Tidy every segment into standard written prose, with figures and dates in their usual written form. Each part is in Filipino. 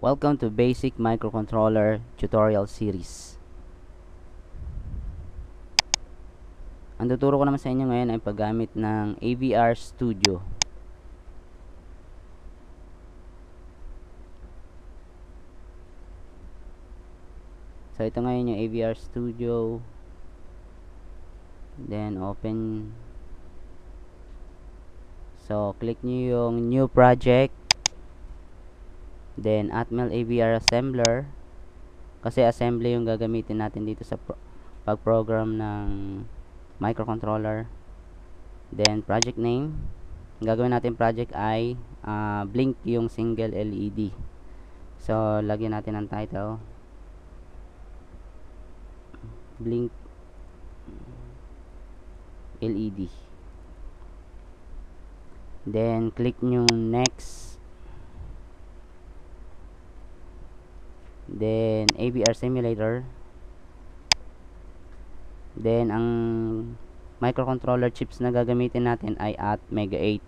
Welcome to Basic Microcontroller Tutorial Series. Ang tuturo ko naman sa inyo ngayon ay paggamit ng AVR Studio. So ito ngayon yung AVR Studio. Then open. So click nyo yung new project. Then Atmel AVR Assembler. Kasi assembly yung gagamitin natin dito sa pag-program ng microcontroller. Then project name. Ang gagawin natin project ay blink yung single LED. So lagyan natin ang title. Blink LED. Then click nyo next. Then AVR simulator. Then ang microcontroller chips na gagamitin natin ay Atmega 8.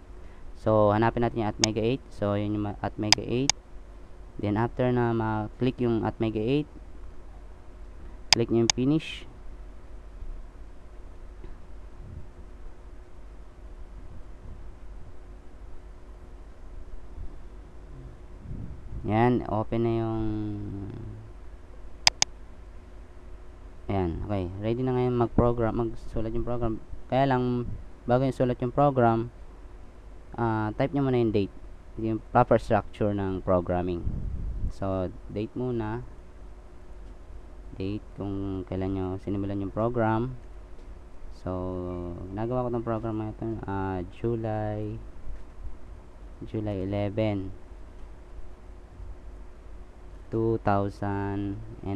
So hanapin natin yung Atmega 8. So yun yung Atmega 8. Then after na ma-click yung Atmega 8, click nyo yung finish. Yan, open na yung ayan, okay. Ready na ngayon magsulat yung program. Kaya lang, bago yung sulat yung program, type nyo muna yung date. Yung proper structure ng programming. So, date muna. Date kung kailan nyo sinimulan yung program. So, nagawa ko ng program na ito, July 11, 2009.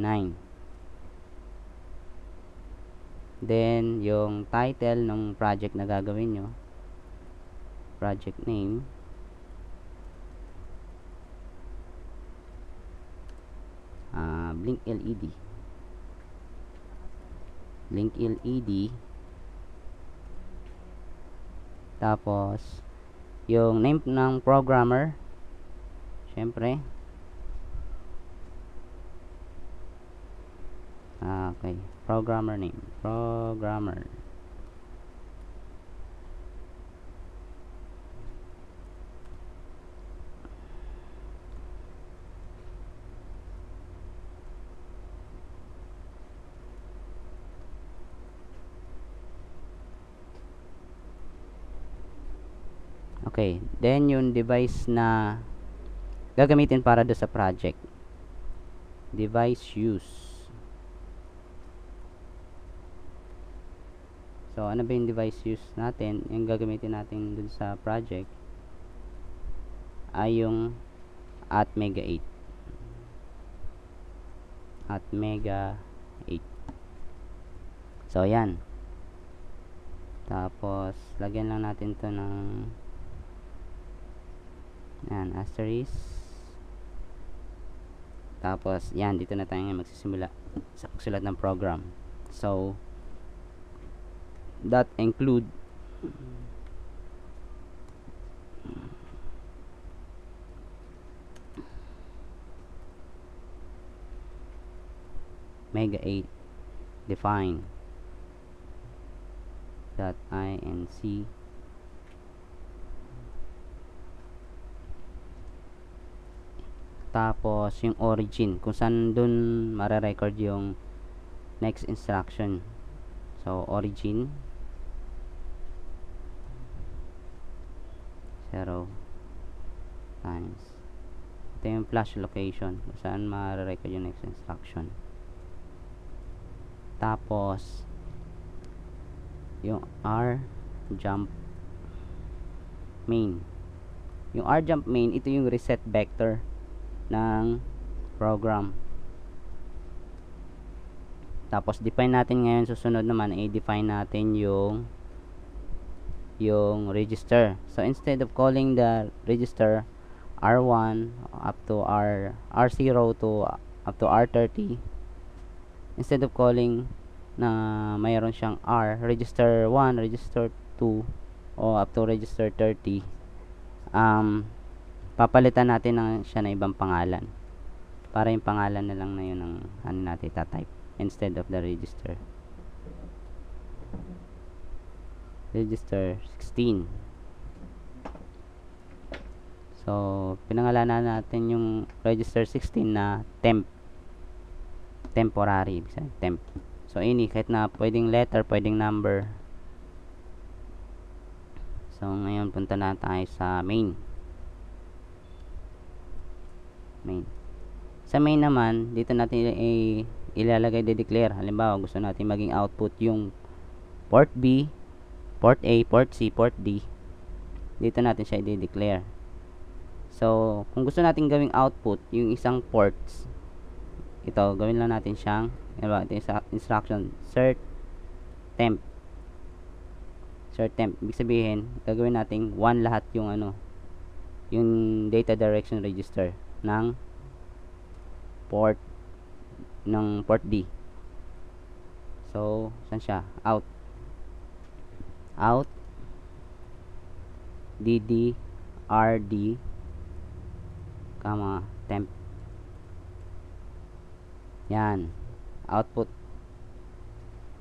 Then, yung title ng project na gagawin nyo, project name, Blink LED. Blink LED. Tapos, yung name ng programmer, syempre, okay, programmer name, programmer. Okay, then yung device na gagamitin para do sa project. Device use. So, ano ba yung device use natin? Yung gagamitin natin dun sa project ay yung Atmega 8. Atmega 8. So, yan. Tapos, lagyan lang natin to ng yan, asterisk. Tapos, yan, dito na tayo magsisimula sa pagsulat ng program. So, that include Mega 8 define .inc tapos yung origin kung saan dun mare-record yung next instruction. So origin 0 times ito yung flash location kung saan mare-record yung next instruction. Tapos yung rjump main. Yung rjump main, ito yung reset vector ng program. Tapos define natin ngayon, susunod naman i-define natin yung register. So instead of calling the register R1 up to R0 to up to R30, instead of calling na mayroon siyang register 1, register 2 o up to register 30, papalitan natin siya na ibang pangalan. para yung pangalan na lang na yun ang ano natin type instead of the register. Register 16. So, pinangalanan natin yung register 16 na temporary, ibig sabihin, temp. So, ini kahit na pwedeng letter, pwedeng number. So, ngayon punta na tayo sa main. Sa main naman, dito natin ilalagay, de-declare. Halimbawa, gusto natin maging output yung port B, port A, port C, port D. Dito natin siya i-declare. So, kung gusto natin gawing output yung isang ports, ito, gawin lang natin siyang, diba, ito yung instruction, cert temp. Ibig sabihin, gagawin natin 1 lahat yung yung data direction register ng port D. So, saan siya? Out dd rd temp. Yan, output.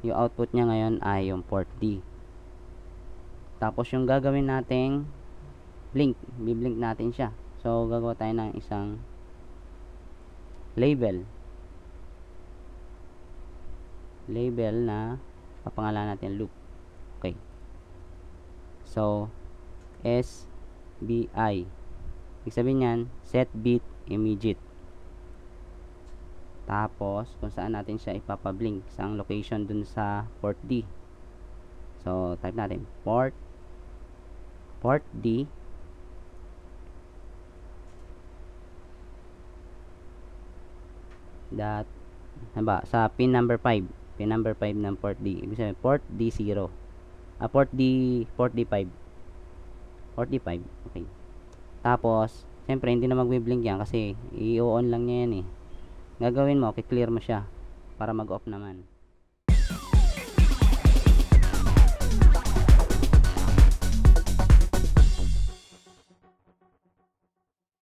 Yung output niya ngayon ay yung port D. Tapos yung gagawin nating blink, biblink natin siya. So, gagawa tayo ng isang label na papangalanan natin loop. Okay. So, SBI. Ibig sabihin yan, set bit immediate. Tapos, kung saan natin siya ipapablink, isang location dun sa port D. So, type natin port D dot sa pin number 5 ng port D. Ibig sabihin port D0. Port D5. Okay. Tapos, siyempre hindi na magbi-blink yan kasi i-on lang niya yan eh. Gagawin mo, i-clear mo siya para mag-off naman.